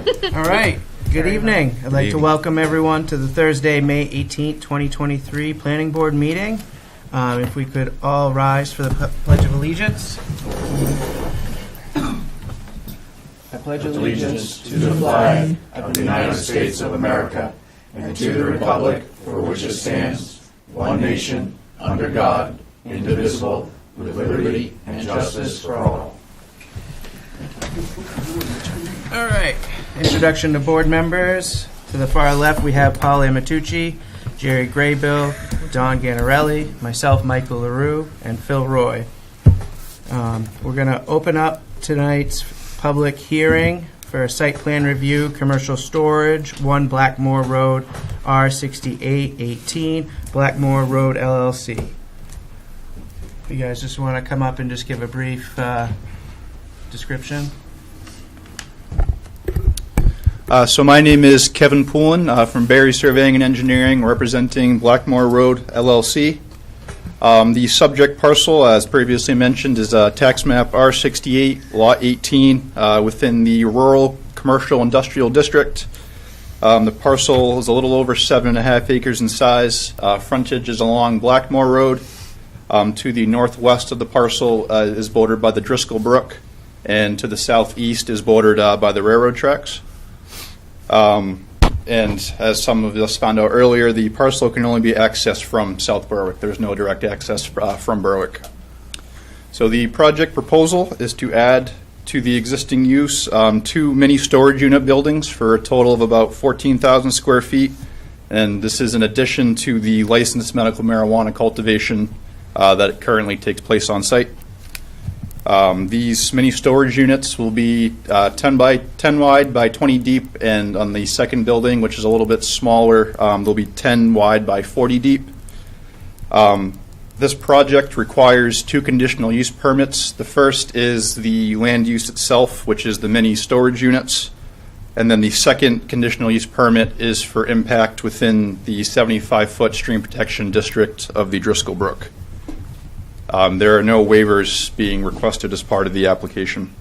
All right. Good evening. I'd like to welcome everyone to the Thursday, May 18th, 2023 Planning Board meeting. If we could all rise for the Pledge of Allegiance. I pledge allegiance to the flag of the United States of America and to the republic for which it stands, one nation, under God, indivisible, with liberty and justice for all. All right. Introduction to board members. To the far left, we have Paul Amatucci, Jerry Graybill, Don Ganarelli, myself, Michael LaRue, and Phil Roy. We're going to open up tonight's public hearing for a site plan review, commercial storage, 1 Blackmore Road, R6818, Blackmore Road, LLC. If you guys just want to come up and just give a brief description. So my name is Kevin Poulin from Barry Surveying and Engineering, representing Blackmore Road, LLC. The subject parcel, as previously mentioned, is tax map R68, lot 18, within the rural commercial industrial district. The parcel is a little over 7.5 acres in size. Frontage is along Blackmore Road. To the northwest of the parcel is bordered by the Driscoll Brook, and to the southeast is bordered by the railroad tracks. And as some of us found out earlier, the parcel can only be accessed from South Berwick. There's no direct access from Berwick. So the project proposal is to add to the existing use 2 mini storage unit buildings for a total of about 14,000 square feet. And this is in addition to the licensed medical marijuana cultivation that currently takes place on site. These mini storage units will be 10 by 10 wide by 20 deep, and on the second building, which is a little bit smaller, they'll be 10 wide by 40 deep. This project requires 2 conditional use permits. The first is the land use itself, which is the mini storage units, and then the second conditional use permit is for impact within the 75-foot stream protection district of the Driscoll Brook. There are no waivers being requested as part of the application.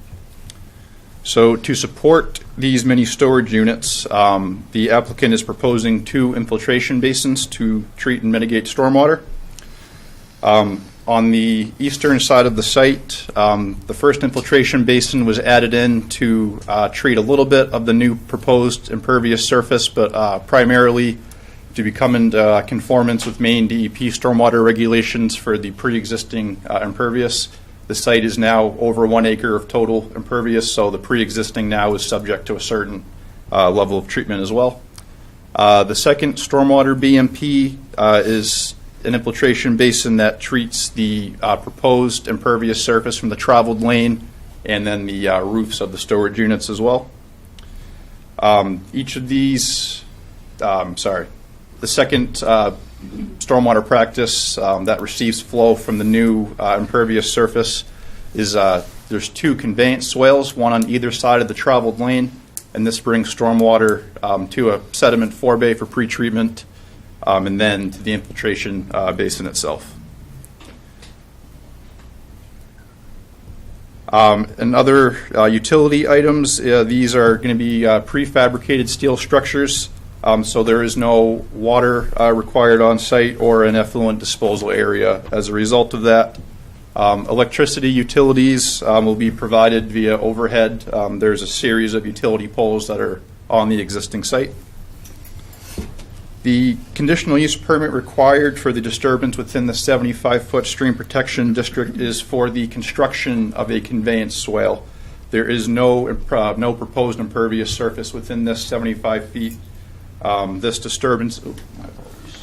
So to support these mini storage units, the applicant is proposing 2 infiltration basins to treat and mitigate stormwater. On the eastern side of the site, the first infiltration basin was added in to treat a little bit of the new proposed impervious surface, but primarily to become in conformance with Maine DEP stormwater regulations for the pre-existing impervious. The site is now over 1 acre of total impervious, so the pre-existing now is subject to a certain level of treatment as well. The second stormwater BMP is an infiltration basin that treats the proposed impervious surface from the traveled lane and then the roofs of the storage units as well. Each of these, the second stormwater practice that receives flow from the new impervious surface is there's 2 conveyance swales, one on either side of the traveled lane, and this brings stormwater to a sediment forebay for pretreatment, and then to the infiltration basin itself. And other utility items, these are going to be prefabricated steel structures. So there is no water required on site or an effluent disposal area as a result of that. Electricity utilities will be provided via overhead. There's a series of utility poles that are on the existing site. The conditional use permit required for the disturbance within the 75-foot stream protection district is for the construction of a conveyance swale. There is no proposed impervious surface within this 75 feet. This disturbance, my apologies.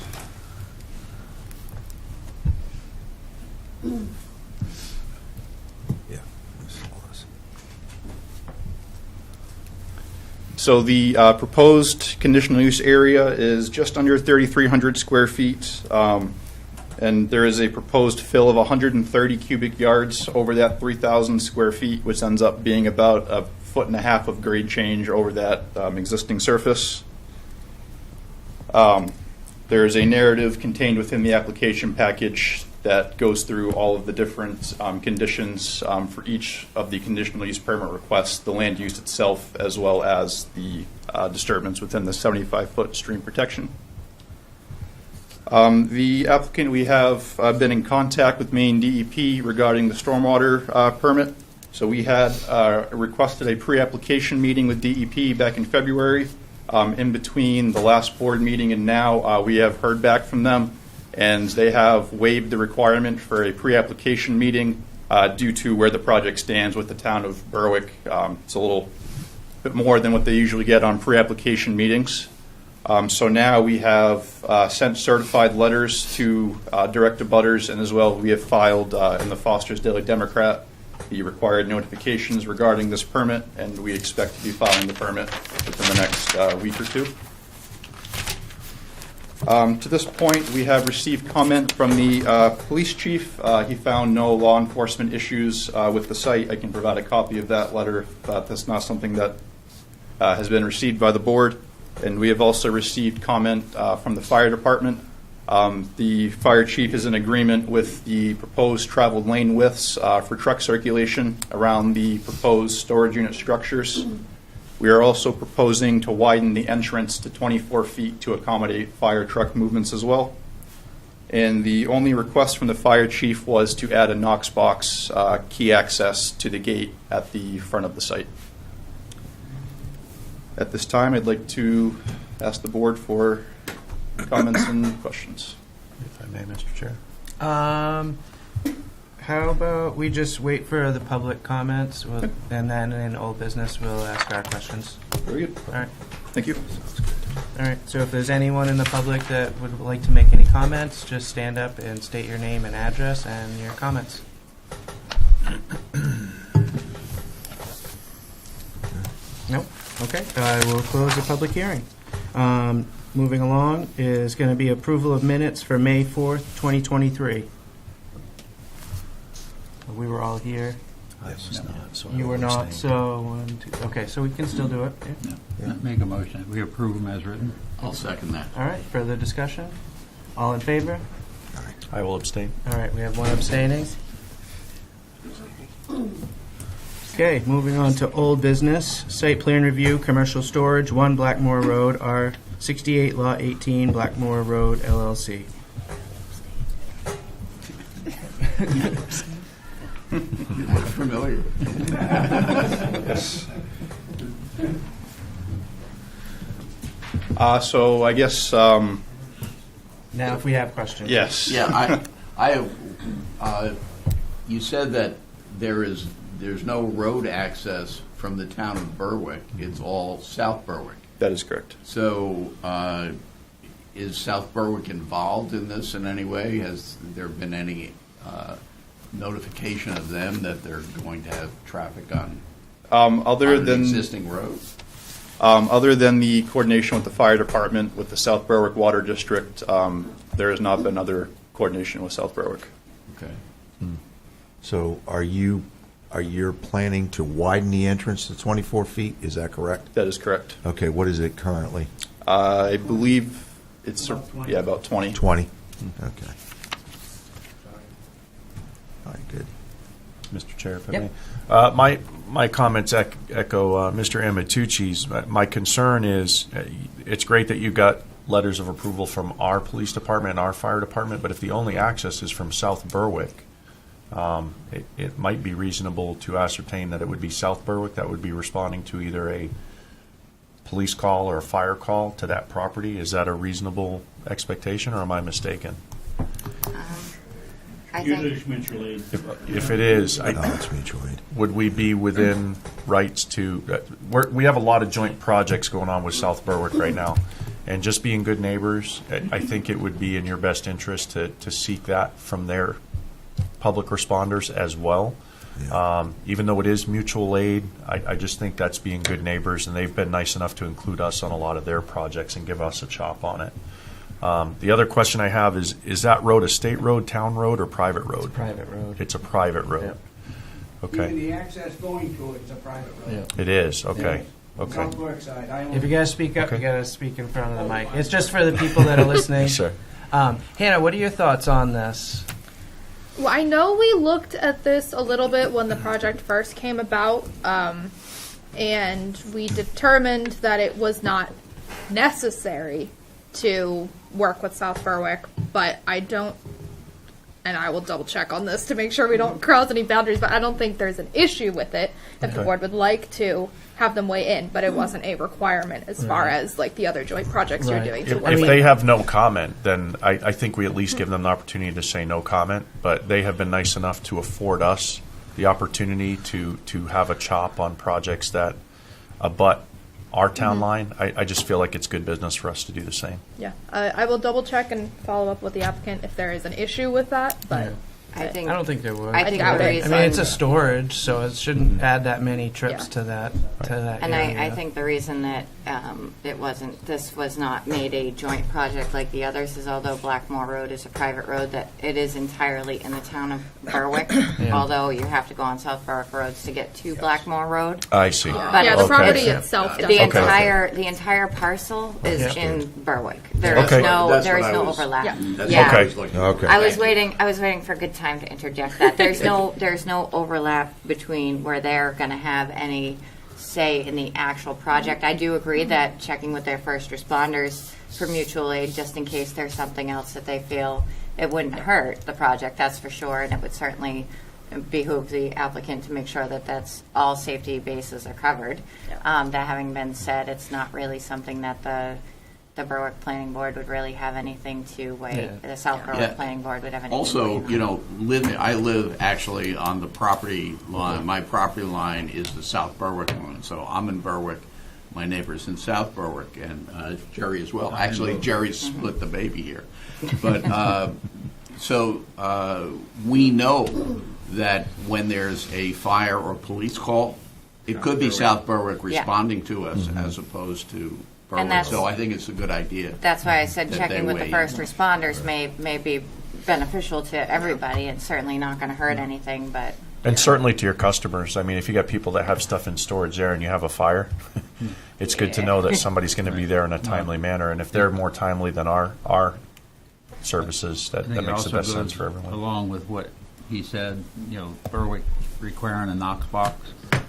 So the proposed conditional use area is just under 3,300 square feet, and there is a proposed fill of 130 cubic yards over that 3,000 square feet, which ends up being about 1.5 foot of grade change over that existing surface. There is a narrative contained within the application package that goes through all of the different conditions for each of the conditional use permit requests, the land use itself, as well as the disturbance within the 75-foot stream protection. The applicant, we have been in contact with Maine DEP regarding the stormwater permit. So we had requested a pre-application meeting with DEP back in February. In between the last board meeting and now, we have heard back from them, and they have waived the requirement for a pre-application meeting due to where the project stands with the town of Berwick. It's a little bit more than what they usually get on pre-application meetings. So now we have sent certified letters to direct abutters, and as well we have filed in the Foster's Daily Democrat the required notifications regarding this permit, and we expect to be filing the permit within the next week or two. To this point, we have received comment from the police chief. He found no law enforcement issues with the site. I can provide a copy of that letter if that's not something that has been received by the board. And we have also received comment from the fire department. The fire chief is in agreement with the proposed traveled lane widths for truck circulation around the proposed storage unit structures. We are also proposing to widen the entrance to 24 feet to accommodate fire truck movements as well. And the only request from the fire chief was to add a Knox box key access to the gate at the front of the site. At this time, I'd like to ask the board for comments and questions. If I may, Mr. Chair. How about we just wait for the public comments, and then in old business, we'll ask our questions. Very good. All right. Thank you. All right. So if there's anyone in the public that would like to make any comments, just stand up and state your name and address and your comments. Nope. Okay. I will close the public hearing. Moving along is going to be approval of minutes for May 4th, 2023. We were all here. I was not. So I You were will not, abstain. so 1, 2. Okay, so we can still do it. Yeah. Make a motion. We approve them as written. I'll second that. All right, further discussion? All in favor? I will abstain. All right, we have one abstaining. Okay, moving on to old business. Site plan review, commercial storage, 1 Blackmore Road, R68, Lot 18, Blackmore Road, LLC. Familiar. Yes. So I guess, Now, if we have questions. yes. Yeah, you said that there's no road access from the town of Berwick. It's all South Berwick. That is correct. So, is South Berwick involved in this in any way? Has there been any notification of them that they're going to have traffic on Other an than existing road? Other than the coordination with the fire department, with the South Berwick Water District, there has not been other coordination with South Berwick. Okay. So are you planning to widen the entrance to 24 feet? Is that correct? That is correct. Okay, what is it currently? I believe it's about 20. 20? Okay. All right, good. Mr. Chair, if I Yep. may. My comments echo Mr. Amatucci's. My concern is it's great that you got letters of approval from our police department and our fire department, but if the only access is from South Berwick, it might be reasonable to ascertain that it would be South Berwick that would be responding to either a police call or a fire call to that property. Is that a reasonable expectation, or am I mistaken? I Usually think it's mutual aid. If it is, No, it's mutual aid. would we be within rights to, we have a lot of joint projects going on with South Berwick right now, and just being good neighbors, I think it would be in your best interest to seek that from their public responders as well. Yeah. Even though it is mutual aid, I just think that's being good neighbors, and they've been nice enough to include us on a lot of their projects and give us a chop on it. The other question I have is that road a state road, town road, or private road? Private road. It's a private road. Yep. Okay. The access going to it is a private road. It is, okay, okay. South Berwick side. I If you own, guys speak up, Okay. you gotta speak in front of the mic. It's just for the people that are listening. Sir. Hannah, what are your thoughts on this? Well, I know we looked at this a little bit when the project first came about, and we determined that it was not necessary to work with South Berwick, but I don't, and I will double check on this to make sure we don't cross any boundaries, but I don't think there's an issue with it if the board would like to have them weigh in, but it wasn't a requirement as far as like the other joint projects you're Right. doing to If, work if with. they have no comment, then I think we at least give them the opportunity to say no comment, but they have been nice enough to afford us the opportunity to have a chop on projects that abut our town line. I just feel like it's good business for us to do the same. Yeah, I will double check and follow up with the applicant if there is an issue with that, but I think I don't think there would. I think I the doubt it. I reason mean, it's a storage, so it shouldn't add that many trips Yeah. to that and area. I think the reason that this was not made a joint project like the others is although Blackmore Road is a private road, that it is entirely in the town of Berwick, although you have to go on South Berwick roads to get to Blackmore Road. I see. But yeah, the okay. property itself doesn't. The entire parcel is Yeah. in Berwick. There Okay. is no That's there is what I no was- overlap. Yeah. That's Yeah. what I was looking for. Okay. I was waiting for a good time to interject that. There's no overlap between where they're going to have any say in the actual project. I do agree that checking with their first responders for mutual aid, just in case there's something else that they feel it wouldn't hurt the project, that's for sure, and it would certainly behoove the applicant to make sure that that's all safety bases are covered. That having been said, it's not really something that the Berwick Planning Board would really have anything to weigh. Yeah. The South Berwick Yeah. Planning Board would have anything to Also, weigh. you know, I live actually on the property line. My property line is the South Berwick one, so I'm in Berwick. My neighbor's in South Berwick, and Jerry as well. Actually, Jerry's split the baby here. But we know that when there's a fire or police call, it could be South Berwick responding to us as opposed to Berwick. that's- So I think it's a good idea. That's why I said that checking they with the weigh first in. responders may be beneficial to everybody. It's certainly not going to hurt anything, but And certainly to your customers. I mean, if you got people that have stuff in storage there and you have a fire, it's good to know that somebody's going to be there in a timely manner. And if they're more timely than our services, I that think it makes the also best sense goes for everyone. along with what he said, you know, Berwick requiring a Knox box.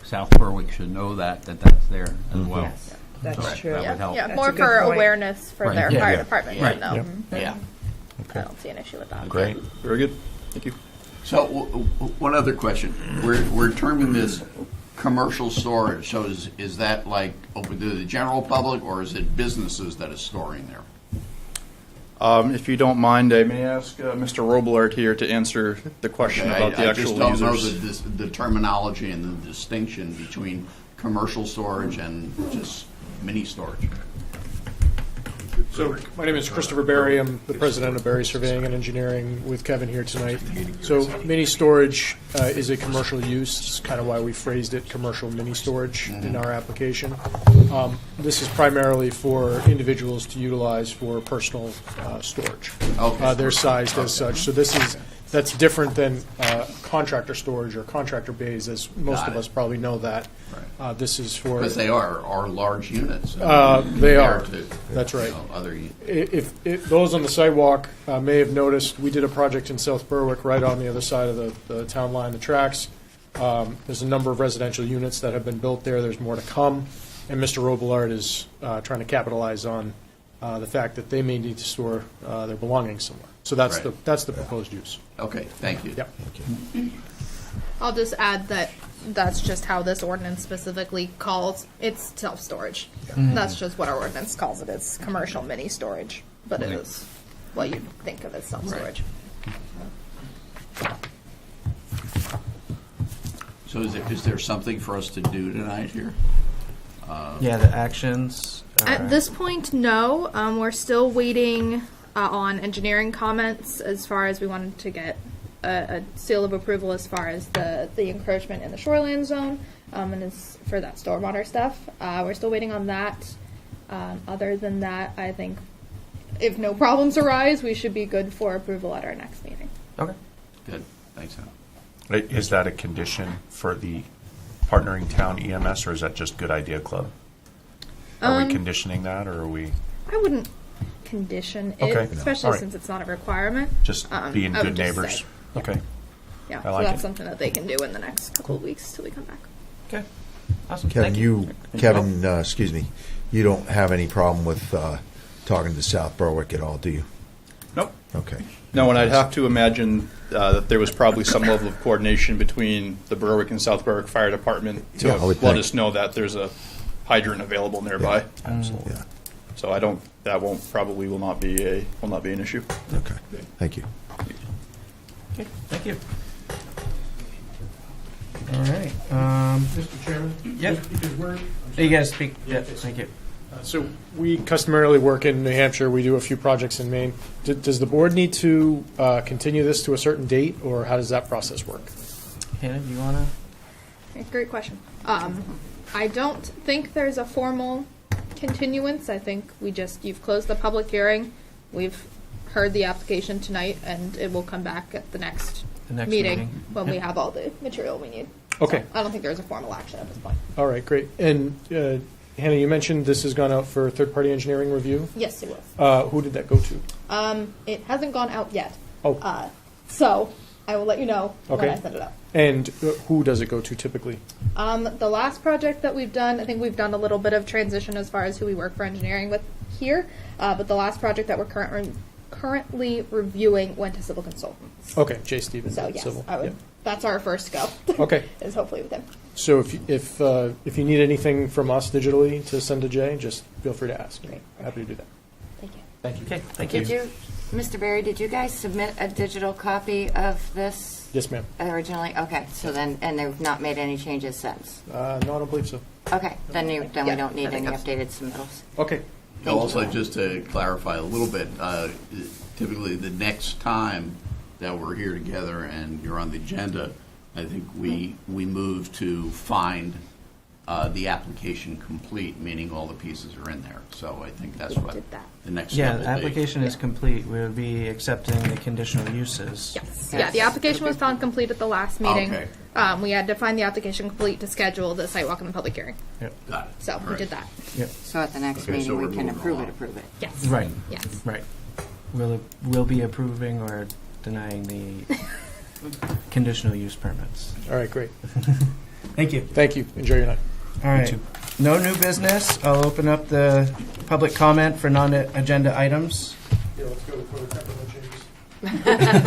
South Berwick should know that's there as well. yes. That's true. That would help. Yeah, That's more a good for point. awareness for Right. their Yeah, fire yeah. department. Right. No, Yeah. I don't see an issue with that. Great. Very good. Thank you. So, one other question. We're terming this commercial storage. So, is that like open to the general public, or is it businesses that are storing there? If you don't mind, I may ask Mr. Robillard here to answer the question about the I actual just don't know users. the terminology and the distinction between commercial storage and just mini storage. So my name is Christopher Berry. I'm the president of Berry Surveying and Engineering with Kevin here tonight. So mini storage is a commercial use. It's kind of why we phrased it commercial mini storage in our application. This is primarily for individuals to utilize for personal storage. Okay. They're sized as such. So that's different than contractor storage or contractor bays, as most Got of it. us probably know that. This is for Because they are large units. they compared are. to, That's right. Other units. If those on the sidewalk may have noticed, we did a project in South Berwick right on the other side of the town line, the tracks. There's a number of residential units that have been built there. There's more to come. And Mr. Robillard is trying to capitalize on the fact that they may need to store their belongings somewhere. So that's Right. that's the proposed use. Okay, thank you. Yep. I'll just add that that's just how this ordinance specifically calls it's self-storage. That's just what our ordinance calls it. It's commercial mini storage, but it is what you think of as self-storage. So is there something for us to do tonight here? Yeah, the actions. At this point, no. We're still waiting on engineering comments as far as we wanted to get a seal of approval as far as the encroachment in the shoreline zone and as for that stormwater stuff. We're still waiting on that. Other than that, I think if no problems arise, we should be good for approval at our next meeting. Okay. Good, thanks, Hal. Is that a condition for the partnering town EMS, or is that just Good Idea Club? Are we conditioning that, or are we I wouldn't condition it, Okay. especially All right. since it's not a requirement. just being I would good just neighbors? say, Okay. Yeah, I so like that's it. something that they can do in the next couple of weeks till we come back. Okay. Awesome. Kevin, Thank you. excuse me, you don't have any problem with talking to South Berwick at all, do you? Nope. Okay. No, and I'd have to imagine that there was probably some level of coordination between the Berwick and South Berwick Fire Department to Yeah, I would let think. us know that there's a hydrant available nearby. Absolutely. Yeah. So will not be an issue. Okay. Thank you. Okay, thank you. All right. Mr. Chairman? Yep. Because we're, You guys speak. Yeah, thank you. So we customarily work in New Hampshire. We do a few projects in Maine. Does the board need to continue this to a certain date, or how does that process work? Hannah, do you want to? Okay, great question. I don't think there's a formal continuance. I think you've closed the public hearing. We've heard the application tonight, and it will come back at the next meeting when we have all the material we need. Okay. So I don't think there's a formal action at this point. All right, great. And Hannah, you mentioned this has gone out for third-party engineering review. Yes, it was. Who did that go to? It hasn't gone out yet. Oh. So I will let you know when Okay. I send it out. And who does it go to typically? The last project that we've done, I think we've done a little bit of transition as far as who we work for engineering with here. But the last project that we're currently reviewing went to civil consultants. Okay, Jay Stevens. So at yes, Civil. I would. Yep. That's our first go. Okay. Is hopefully with him. So if you need anything from us digitally to send to Jay, just feel free to ask. Great. Happy to do that. Thank you. Thank you. Okay, thank you. Did you, Mr. Barry, did you guys submit a digital copy of this Yes, ma'am. originally? Okay, so then, and they've not made any changes since? No, I don't believe so. Okay, then we Yeah, don't need I think any that's- updated submittals. Okay. Thank Also, you. just to clarify a little bit, typically the next time that we're here together and you're on the agenda, I think we move to find the application complete, meaning all the pieces are in there. So I think that's what Did that. the next Yeah, step the will be. application is complete. We'll be accepting the conditional uses. Yes. Yeah, the application was found complete at the last meeting. Okay. We had to find the application complete to schedule the site walk and the public hearing. Got it. So All we right. did that. So at the next Okay, so meeting, we're we can moving approve along. it. Yes. Right. Yes. Right. We'll be approving or denying the conditional use permits. All right, great. Thank you. Thank you. Enjoy your night. All right. too. No new business. I'll open up the public comment for non-agenda items. Yeah, let's go for the temperament changes.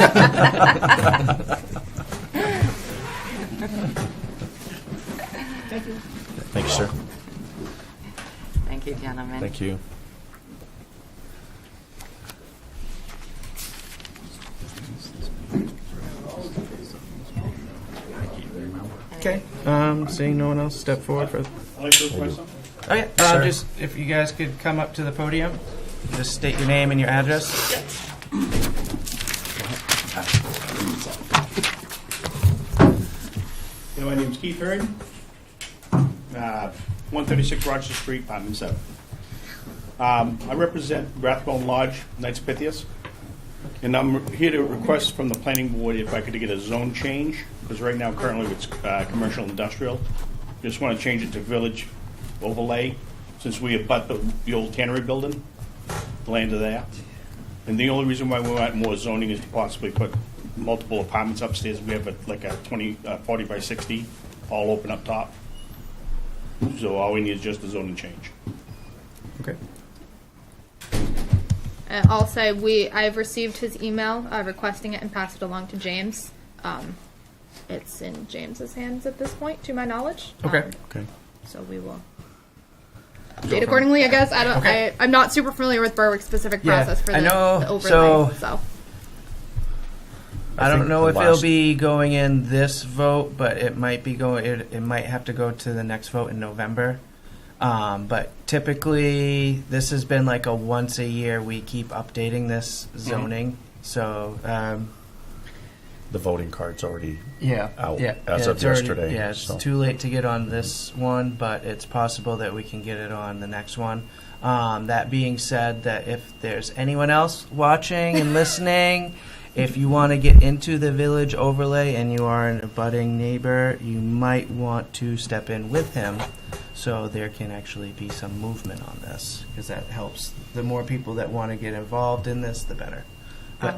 Thank you, sir. Thank you, gentlemen. Thank you. Okay. Seeing no one else step forward for. I'd like to request something. Oh yeah. Sure. Just if you guys could come up to the podium, just state your name and your address. Yeah, my name's Keith Hurd. 136 Rochester Street, apartment 7. I represent Rathbone Lodge, Knights of Pythias. And I'm here to request from the planning board if I could get a zone change, because right now currently it's commercial industrial. Just want to change it to village overlay, since we abut the old tannery building, the land of there. And the only reason why we want more zoning is to possibly put multiple apartments upstairs. We have like a 40 by 60, all open up top. So all we need is just a zoning change. Okay. I'll say I've received his email requesting it and passed it along to James. It's in James's hands at this point, to my knowledge. Okay. Okay. So we will update accordingly, I guess. Okay. I'm not super familiar with Berwick's specific Yeah, process for I know, the overlay. so- I don't think know the if it'll last- be going in this vote, but it might be going. It might have to go to the next vote in November. But typically, this has been like a once a year. We keep updating this zoning. So The voting card's already yeah, out yeah, as yeah, of it's already- yesterday, Yeah, it's so. too late to get on this one, but it's possible that we can get it on the next one. That being said, that if there's anyone else watching and listening. If you want to get into the village overlay and you are an abutting neighbor, you might want to step in with him so there can actually be some movement on this because that helps. The more people that want to get involved in this, the better. But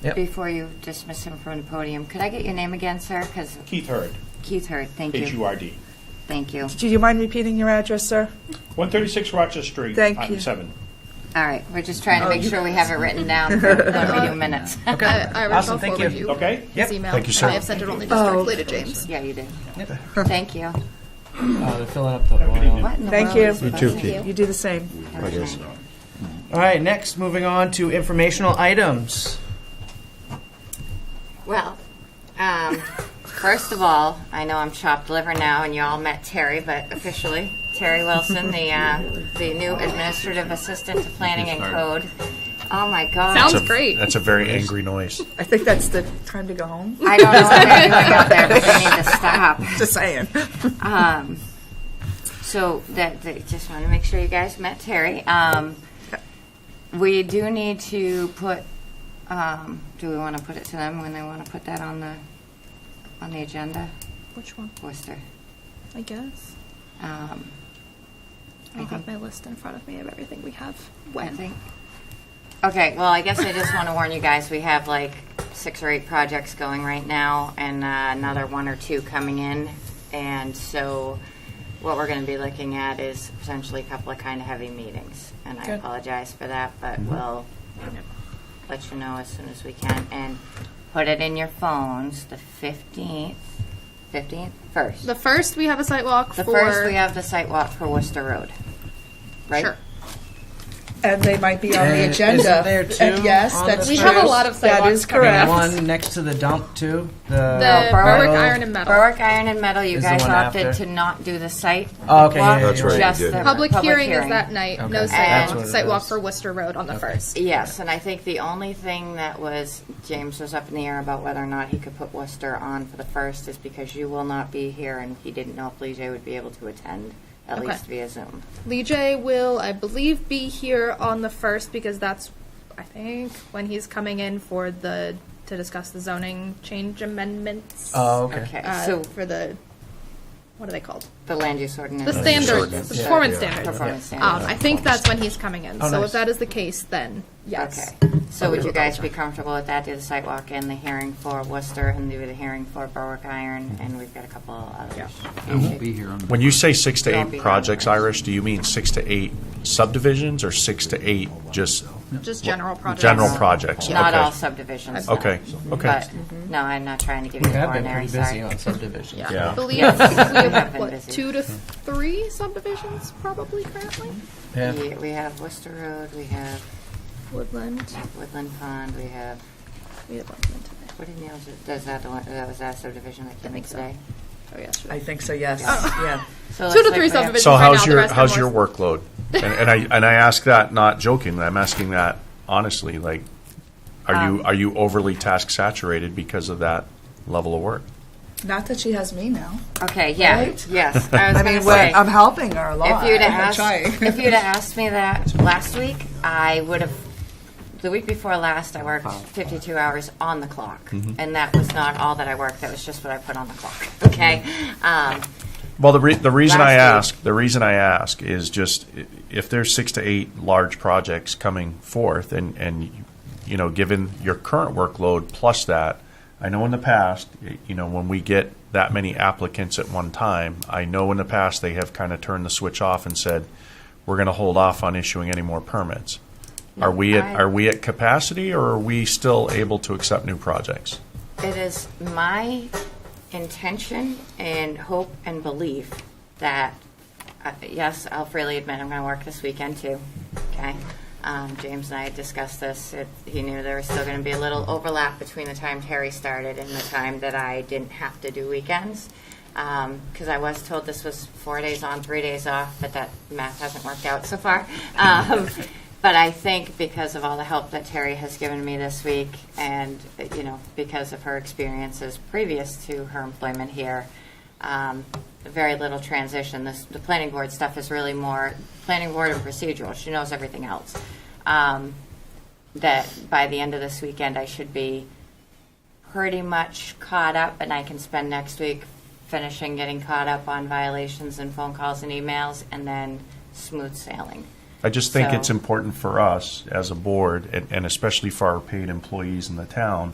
Yep. Before you dismiss him from the podium, could I get your name again, sir? Because Keith Hurd, Keith Hurd, thank you. H-U-R-D. Thank you. Do you mind repeating your address, sir? 136 Rochester Street, Thank item you. 7. All right, we're just trying to make sure we have it written down for when we do minutes. Okay. Irish, Awesome, I'll thank forward you. you Okay? his Yep. email. Thank you, sir. I have sent it only just directly to James. Yeah, you did. Yep. Thank you. They're filling up the oil. What in the Thank world you. is You this? too, Thank Keith. You do the same. Okay. All right, next, moving on to informational items. Well, first of all, I know I'm chopped liver now, and you all met Terry, but officially, Terry Wilson, the new administrative assistant to planning and code. Oh my God! Sounds great. That's a very angry noise. I think that's the time to go home. I don't know what they're doing out there, but they need to stop. Just saying. So just want to make sure you guys met Terry. We do need to put. Do we want to put it to them when they want to put that on the agenda? Which one? Worcester. I guess. I I have think. my list in front of me of everything we have. I think. Okay, well, I guess I just want to warn you guys, we have like 6 or 8 projects going right now and another 1 or 2 coming in. And so what we're going to be looking at is potentially a couple of kind of heavy meetings. And I Good. apologize for that, but we'll let you know as soon as we can. And put it in your phones, the 15th, first. The first, we have a site walk The for. first, we have the site walk for Worcester Road. Right? Sure. And they might be on the And agenda. isn't there two And yes, on that's the We true. have a lot of site That walks is coming correct. One next to the dump, too. The Berwick Berwick Iron and Metal. Berwick Iron and Metal, you Is the guys one opted after? to not do the site Oh, okay, walk, yeah, That's right, just you did. the Public hearing is that night. Okay. No That's site what walk. it Site walk is. for Worcester Road on the first. Yes, and I think the only thing that was, James was up in the air about whether or not he could put Worcester on for the first is because you will not be here and he didn't know if Lee J would be able to attend, at Okay. least via Zoom. Lee J will, I believe, be here on the first because that's, I think, when he's coming in for to discuss the zoning change amendments. Oh, okay. Okay, so For the, what are they called? the land use ordinance. The standards, the performance Yeah. standards. Performance standards. I think that's when he's coming in. Oh, So nice. if that is the case, then yes. Okay, so would you guys be comfortable with that, do the site walk and the hearing for Worcester and do the hearing for Berwick Iron, and we've got a couple others. I won't be here on the. When you say 6 to Don't 8 be projects, happy. Irish, do you mean 6 to 8 subdivisions or 6 to 8 just Just general projects. general projects? Not Okay. all subdivisions. no. Okay, okay. But, no, I'm not trying to give you We the have been ordinary, pretty busy sorry. on subdivisions. Yeah. Yeah. I believe Yes. we We have have, been what, busy. 2 to 3 subdivisions probably currently? Yeah. We have Worcester Road, we have Woodland. Woodland Pond, we have, We have Woodland today. what did Neil, does that, the one, that was that subdivision that came in think so. today? Oh, yeah, sure. I think so, yes. Yeah. So it 2 to looks 3 like we have- subdivisions So right how's now, the your rest are how's your more- workload? And I ask that not jokingly. I'm asking that honestly. Like, are you overly task saturated because of that level of work? Not that she has me now. Okay, yeah, Right? yes, I was I gonna mean, say. I'm helping her a lot. If you'd I'm have trying. asked, if you'd have asked me that last week, I would have. The week before last, I worked 52 hours on the clock, and that was not all that I worked. That was just what I put on the clock. Okay. Well, the reason Last the reason I ask is just if there's 6 to 8 large projects coming forth, and you know, given your current workload plus that, I know in the past, you know, when we get that many applicants at one time, I know in the past they have kind of turned the switch off and said, we're going to hold off on issuing any more permits. Are we at capacity, or are we still able to accept new projects? It is my intention and hope and belief that, yes, I'll freely admit I'm going to work this weekend too. Okay. James and I had discussed this. He knew there was still going to be a little overlap between the time Terry started and the time that I didn't have to do weekends. Because I was told this was 4 days on, 3 days off, but that math hasn't worked out so far. But I think because of all the help that Terry has given me this week, and you know, because of her experiences previous to her employment here, very little transition. The planning board stuff is really more planning board and procedural. She knows everything else. That by the end of this weekend, I should be pretty much caught up, and I can spend next week finishing getting caught up on violations and phone calls and emails, and then smooth sailing. I just think So- it's important for us as a board, and especially for our paid employees in the town,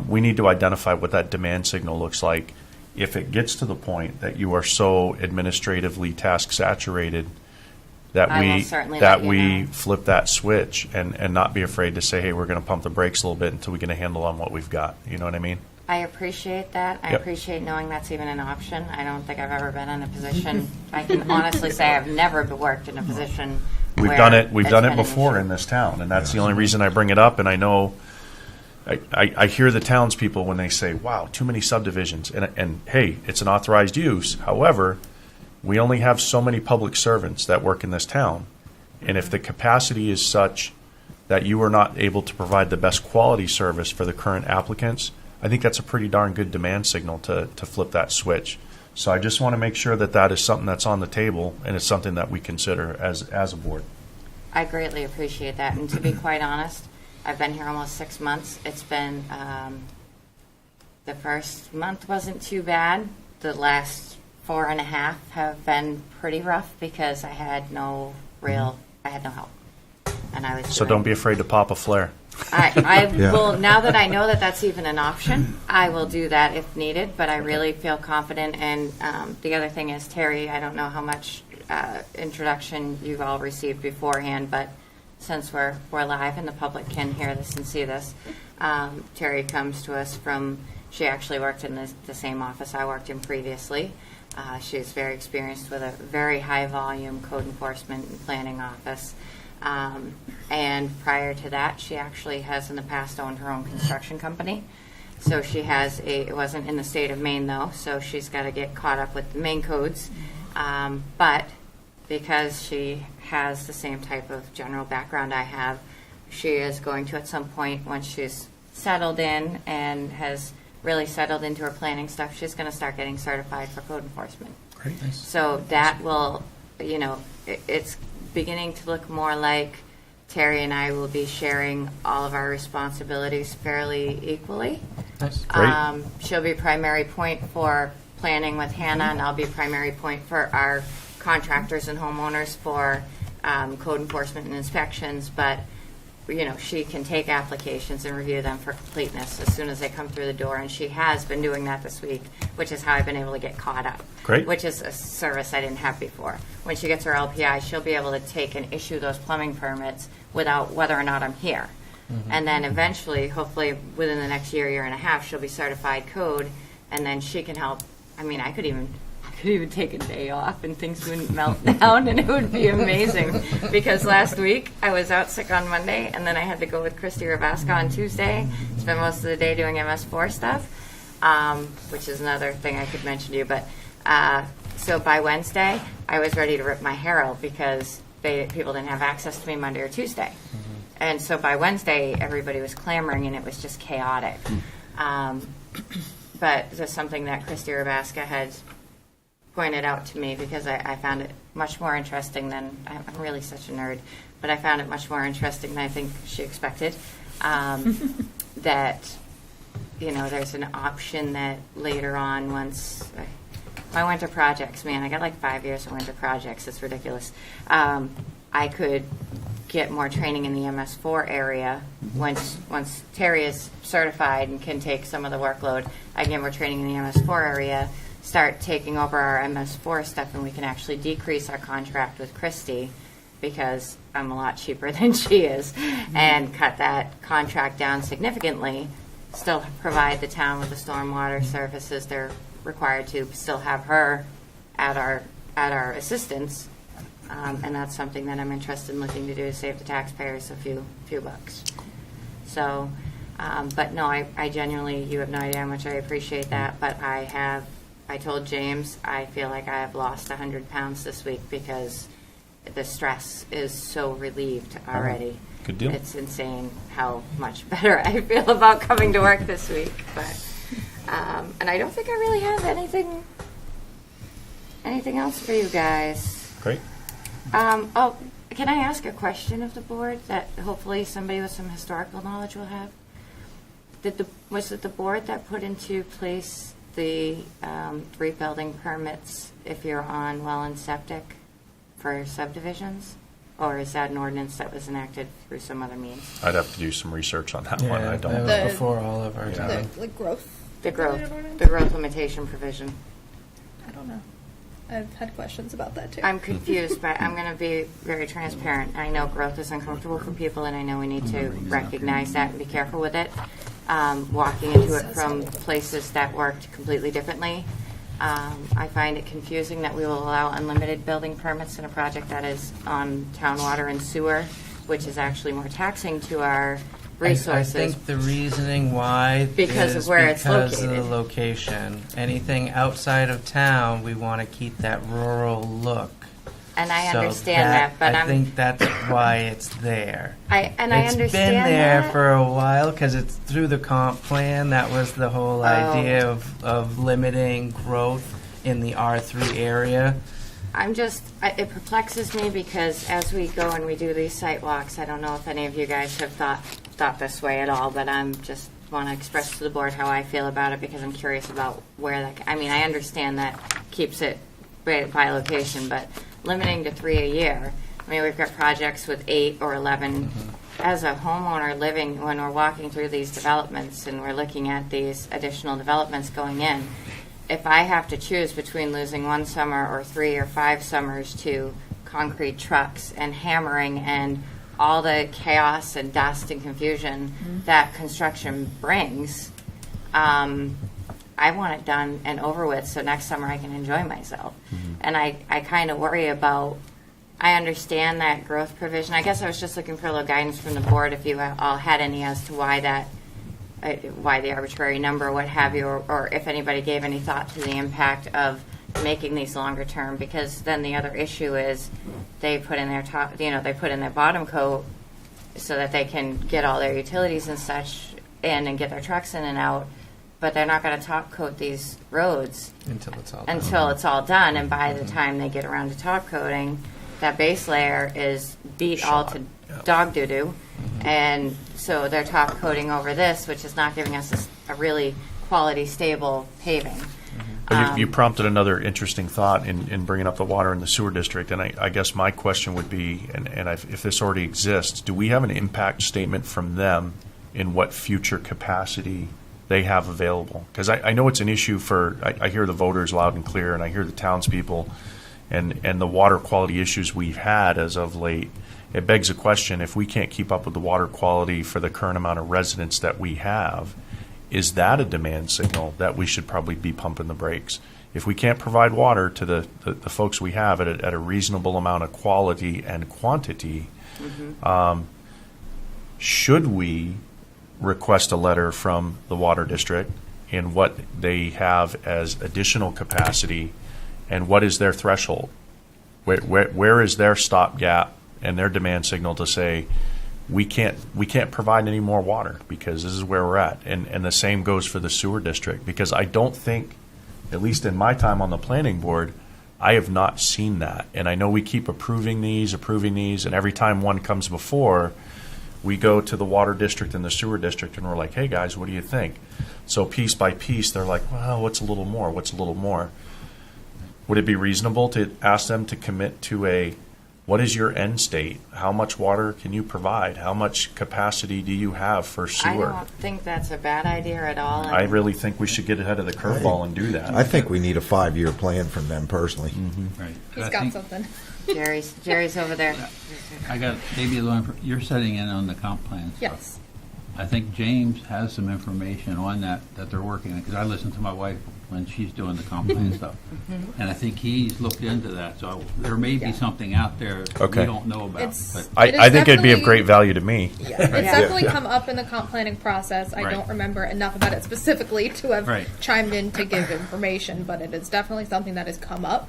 we need to identify what that demand signal looks like. If it gets to the point that you are so administratively task saturated that I will we certainly that let you we know. flip that switch and not be afraid to say, hey, we're going to pump the brakes a little bit until we get a handle on what we've got. You know what I mean? I appreciate that. I Yep. appreciate knowing that's even an option. I don't think I've ever been in a position, I can honestly say I've never worked in a position We've where done it. We've it's done it been an before issue. in this town, and that's the only reason I bring it up. And I know, I hear the townspeople when they say, "Wow, too many subdivisions." And hey, it's an authorized use. However, we only have so many public servants that work in this town, and if the capacity is such that you are not able to provide the best quality service for the current applicants, I think that's a pretty darn good demand signal to flip that switch. So I just want to make sure that that is something that's on the table, and it's something that we consider as a board. I greatly appreciate that. And to be quite honest, I've been here almost 6 months. It's been, the first month wasn't too bad. The last 4.5 have been pretty rough because I had no help. And I was So doing- don't be afraid to pop a flare. I Yeah. will, now that I know that that's even an option, I will do that if needed, but I really feel confident. And the other thing is, Terry, I don't know how much introduction you've all received beforehand, but since we're live and the public can hear this and see this, Terry comes to us from, she actually worked in the same office I worked in previously. She's very experienced with a very high volume code enforcement and planning office. And prior to that, she actually has in the past owned her own construction company. So she has it wasn't in the state of Maine though, so she's got to get caught up with the Maine codes. But because she has the same type of general background I have, she is going to at some point, once she's settled in and has really settled into her planning stuff, she's going to start getting certified for code enforcement. Great. So that will, it's beginning to look more like Terry and I will be sharing all of our responsibilities fairly equally. Nice. Great. She'll be primary point for planning with Hannah, and I'll be primary point for our contractors and homeowners for code enforcement and inspections. But she can take applications and review them for completeness as soon as they come through the door, and she has been doing that this week, which is how I've been able to get caught up. Great. Which is a service I didn't have before. When she gets her LPI, she'll be able to take and issue those plumbing permits without whether or not I'm here. And then eventually, hopefully within the next year and a half, she'll be certified code, and then she can help. I mean, I could even take a day off and things wouldn't melt down, and it would be amazing. Because last week I was out sick on Monday, and then I had to go with Christy Rabasca on Tuesday. Spent most of the day doing MS4 stuff, which is another thing I could mention to you. But so by Wednesday, I was ready to rip my hair out because people didn't have access to me Monday or Tuesday. And so by Wednesday, everybody was clamoring, and it was just chaotic. But there's something that Christy Rabasca had pointed out to me, because I found it much more interesting than, I'm really such a nerd, but I found it much more interesting than I think she expected, that, there's an option that later on, once, my winter projects, man, I got like 5 years of winter projects, it's ridiculous. I could get more training in the MS4 area. Once Terry is certified and can take some of the workload, I can get more training in the MS4 area, start taking over our MS4 stuff, and we can actually decrease our contract with Christy, because I'm a lot cheaper than she is, and cut that contract down significantly, still provide the town with the stormwater services they're required to, still have her at our assistance. And that's something that I'm interested in looking to do, to save the taxpayers a few bucks. So, but no, I genuinely, you have no idea how much I appreciate that. But I told James, I feel like I have lost 100 pounds this week because the stress is so relieved already. Good deal. It's insane how much better I feel about coming to work this week. But, and I don't think I really have anything else for you guys. Great. Can I ask a question of the board that hopefully somebody with some historical knowledge will have? Was it the board that put into place the 3 building permits if you're on well and septic for subdivisions? Or is that an ordinance that was enacted through some other means? I'd have to do some research on that one. Yeah, I that don't was know. before all of our time. The growth. The growth, Ordinance? the growth limitation provision. I don't know. I've had questions about that too. I'm confused, but I'm going to be very transparent. I know growth is uncomfortable for people, and I know we need to recognize that and be careful with it. Walking into it from places that worked completely differently, I find it confusing that we will allow unlimited building permits in a project that is on town water and sewer, which is actually more taxing to our resources. I think the reasoning why Because is of where it's because of the located. location. Anything outside of town, we want to keep that rural look. And I So understand that, but I I'm. think that's why it's there. I It's understand been there that. for a while because it's through the comp plan. That was the whole idea of limiting growth in the R3 area. It perplexes me because as we go and we do these site walks, I don't know if any of you guys have thought this way at all, but I'm just want to express to the board how I feel about it because I'm curious about where that, I understand that keeps it by location, but limiting to 3 a year, we've got projects with 8 or 11. As a homeowner living, when we're walking through these developments and we're looking at these additional developments going in, if I have to choose between losing 1 summer or 3 or 5 summers to concrete trucks and hammering and all the chaos and dust and confusion that construction brings, I want it done and over with so next summer I can enjoy myself. And I kind of worry about, I understand that growth provision. I guess I was just looking for a little guidance from the board if you all had any as to why that, why the arbitrary number, what have you, or if anybody gave any thought to the impact of making these longer term, because then the other issue is they put in their top, they put in their bottom coat so that they can get all their utilities and such in and get their trucks in and out, but they're not going to top coat these roads Until it's all done. until it's all done, and by the time they get around to top coating, that base layer is beat all to dog doo-doo, and so they're top coating over this, which is not giving us a really quality, stable paving. Well, you prompted another interesting thought in bringing up the water in the sewer district, and I guess my question would be, if this already exists, do we have an impact statement from them in what future capacity they have available? Because I know it's an issue for, I hear the voters loud and clear, and I hear the townspeople, and the water quality issues we've had as of late. It begs a question, if we can't keep up with the water quality for the current amount of residents that we have, is that a demand signal that we should probably be pumping the brakes? If we can't provide water to the folks we have at a reasonable amount of quality and quantity, should we request a letter from the water district in what they have as additional capacity, and what is their threshold? Where is their stopgap and their demand signal to say, we can't provide any more water because this is where we're at. And the same goes for the sewer district, because I don't think, at least in my time on the planning board, I have not seen that. And I know we keep approving these, and every time one comes before, we go to the water district and the sewer district and we're like, hey guys, what do you think? So piece by piece, they're like, well, what's a little more? What's a little more? Would it be reasonable to ask them to commit to what is your end state? How much water can you provide? How much capacity do you have for sewer? I don't think that's a bad idea at all. I really think we should get ahead of the curveball and do that. I think we need a 5-year plan from them personally. Right. He's I got think something. Jerry's over there. I got maybe a little. You're setting in on the comp plan stuff. Yes. I think James has some information on that they're working on, because I listen to my wife when she's doing the comp plan stuff, and I think he's looked into that. So there may be something out there Okay. we don't know about. It's- But It is I think it'd be of definitely- great value to me. It's definitely come up in the comp planning process. I Right. don't remember enough about it specifically to have Right. chimed in to give information, but it is definitely something that has come up.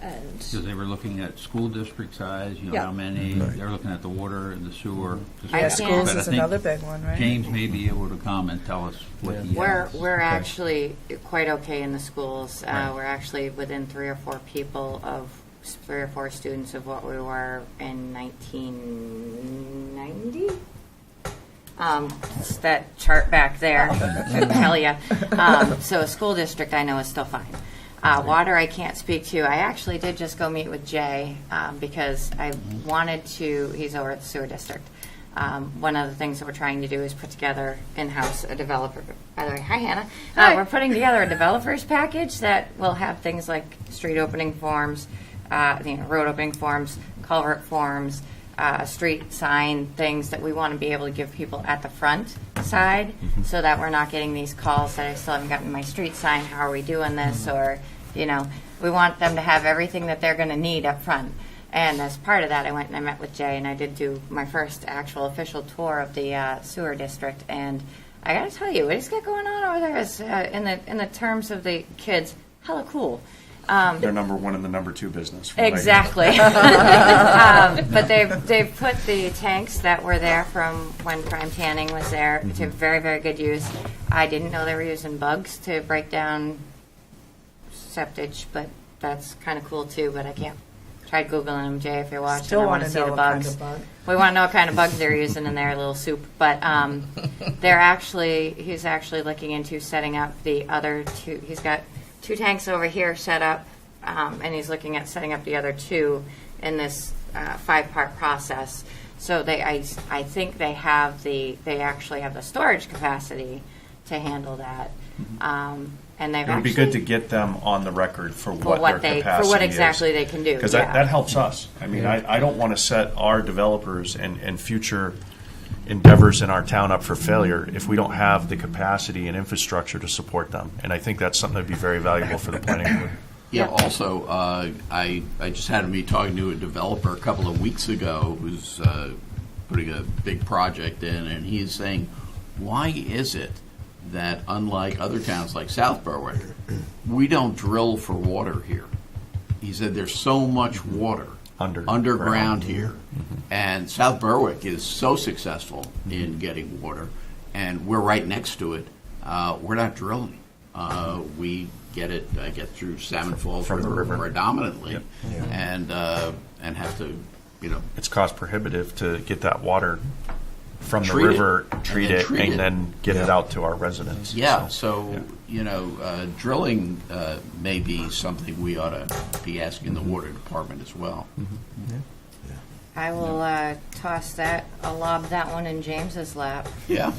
And because they were looking at school district size, Yeah. how many, they're looking at the water and the sewer. I Yeah, can't- schools But I is think another big one, right? James may be able to come and tell us what he has. We're actually quite okay in the schools. Right. We're actually within 3 or 4 people of 3 or 4 students of what we were in 1990. It's that chart back there, I can tell you. So a school district I know is still fine. Water I can't speak to. I actually did just go meet with Jay because I wanted to, he's over at the sewer district. One of the things that we're trying to do is put together in-house a developer. By the way, hi Hannah. Hi. We're putting together a developer's package that will have things like street opening forms, road opening forms, culvert forms, street sign things that we want to be able to give people at the front side, so that we're not getting these calls that I still haven't gotten my street sign. How are we doing this? Or, we want them to have everything that they're going to need up front. And as part of that, I went and I met with Jay, and I did do my first actual official tour of the sewer district. And I got to tell you, what he's got going on over there is, in the terms of the kids, hella cool. They're number one in the number two business. from what I hear. Exactly. But they've put the tanks that were there from when Prime Tanning was there to very, very good use. I didn't know they were using bugs to break down septage, but that's kind of cool too. But I can't. Tried Googling them, Jay, if you're watching. Still I want want to see know the what kind bugs. of bug. We want to know what kind of bugs they're using in their little soup. But he's actually looking into setting up the other two. He's got 2 tanks over here set up, and he's looking at setting up the other 2 in this 5-part process. So I think they actually have the storage capacity to handle that. And they've It would be good to get them on the record for what their capacity for what is. exactly they can do. Because that helps us. I mean, I don't want to set our developers and future endeavors in our town up for failure if we don't have the capacity and infrastructure to support them. And I think that's something that would be very valuable for the planning board. Yeah, also, I just had me talking to a developer a couple of weeks ago who's putting a big project in, and he's saying, why is it that unlike other towns like South Berwick, we don't drill for water here? He said there's so much water underground here. And South Berwick is so successful in getting water, and we're right next to it. We're not drilling. We get it, I get through Salmon Falls From the river. predominantly, Yep. and have to, It's cost prohibitive to get that water from the Treat it, river, and treat then it, treat and it. then get it out to our residents. Yeah, so, drilling may be something we ought to be asking the water department as well. I will lob that one in James's lap. Yeah,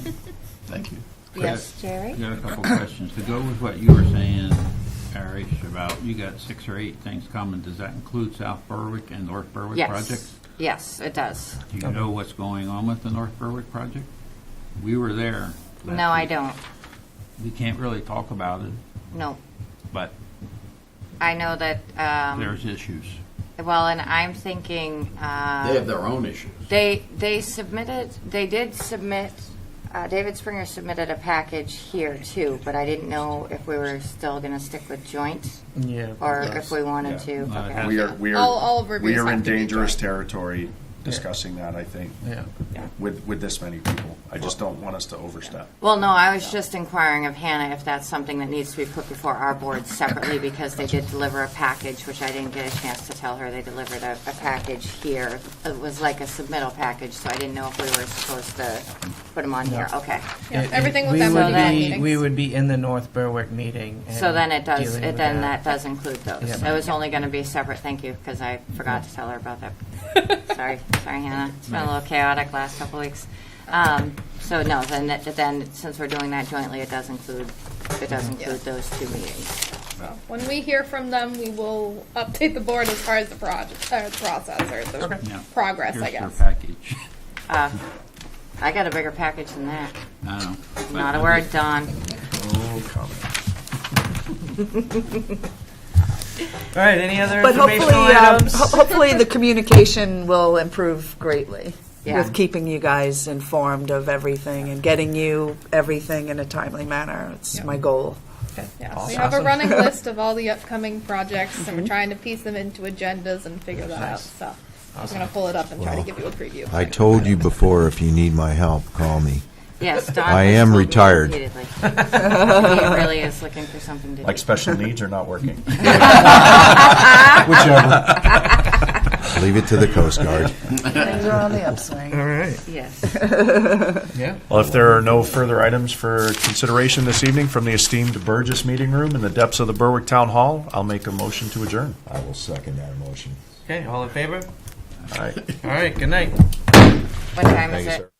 thank you. Yes, Jerry? I got a couple questions. To go with what you were saying, Arish, about you got 6 or 8 things coming. Does that include South Berwick and North Berwick Yes. projects? Yes, it does. Do you know what's going on with the North Berwick project? We were there. No, I don't. We can't really talk about it, No. but I know that, there's issues. well, and I'm thinking, They have their own issues. they did submit, David Springer submitted a package here too, but I didn't know if we were still going to stick with joint Yeah. or if we wanted to. No, it Okay. has We All are reviews have in to be dangerous joint. territory discussing that, I think, Yeah. with this many people. I just don't want us to overstep. Well, no, I was just inquiring of Hannah if that's something that needs to be put before our board separately, because they did deliver a package, which I didn't get a chance to tell her. They delivered a package here. It was like a submittal package, so I didn't know if we were supposed to put them on here. Okay. Yeah, everything with we them would would then- be be, we would be in the North Berwick meeting. And So then it does, dealing with that does include those. Yeah. It was only going to be separate, thank you, because I forgot to tell her about that. Sorry, Hannah. It's been a little chaotic last couple weeks. So no, then since we're doing that jointly, it does include those 2 meetings. So when we hear from them, we will update the board as far as the project, the process, or the Yeah. progress, Here's I their guess. package. I got a bigger package than that. I don't know. But Not a I'm word, just- Don. Oh, comment. All right, any other But hopefully, informational items? hopefully the communication will improve greatly Yeah. with keeping you guys informed of everything and getting you everything in a timely manner. It's my goal. Yeah, we have a running list of all the upcoming projects, and we're trying to piece them into agendas and figure that out. So I'm going to pull it up and try to Well, give you a preview. I told you before, if you need my help, call me. Yes, Don. I has am told me retired. repeatedly. He really is looking for something to Like do. special needs are not working. Whichever. Leave it to the Coast Guard. Things are on the upswing. All right. Yes. Yeah. Well, if there are no further items for consideration this evening from the esteemed Burgess Meeting Room in the depths of the Berwick Town Hall, I'll make a motion to adjourn. I will second that motion. Okay, all in favor? All right. All right, good night. What time Thank is you, it? sir.